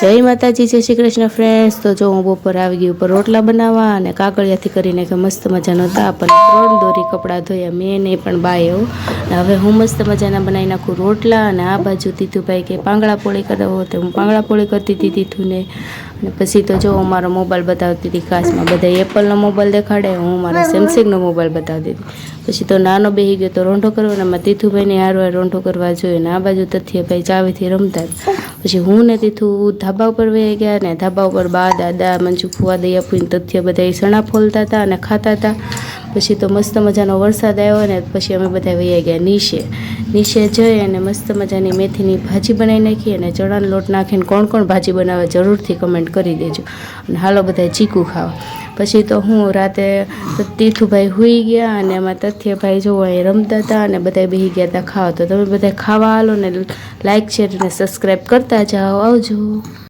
जय माताजी, जय श्री कृष्ण फ्रेंड्स। तो जो हूँ बपोर आई गई पर रोटला बनावा अने काकड़ियाथी करीने के मस्त मजानो ताप अने 3 दोरी कपड़ा धोया मैं नहीं पण बायो। हवे हूँ मस्त मजाना बनाई नाखूँ रोटला अने आ बाजू तीथुभाई के પાંગળા पोळी करावो तो हूँ પાંગળા पोळी करती थी तीथुने। अने पछी तो जो मारो मोबाइल बतावती थी खासमां बधा एप्पलनो मोबाइल देखाड़े, हूँ मारा सेमसंगनो मोबाइल बतावती थी। पछी तो नानो बेही गयो तो रोंढो करवा ने तीथुभाईने हारवार रोंढो करवा जोईए ने आ बाजू तथ्यभाई चावीथी रमता। पछी हूँ ने तीथु धाबा पर वही गया ने धाबा पर बा दादा मंजू फुआ दया फूईने तथ्य बधा सणा फोलता था अने खाता था। पछी तो मस्त मजानो वरसाद आव्यो ने पछी अमे बधा वही गया नीचे जई अने मस्त मजानी मेथीनी भाजी बनावी नाखी अने चणानो लोट नाखीने कोण कोण भाजी बनावे जरूरथी कमेंट करी देजो अने हालो बधाए चीकू खावा। पछी तो हूँ राते तीथुभाई हुई गया अने एमां तथ्यभाई जो अहीं रमता था अने बधाए बेही गया था खावा। तो तमे बधाए खावा हालो ने लाइक शेर ने सब्सक्राइब करता जाओ। आवजो।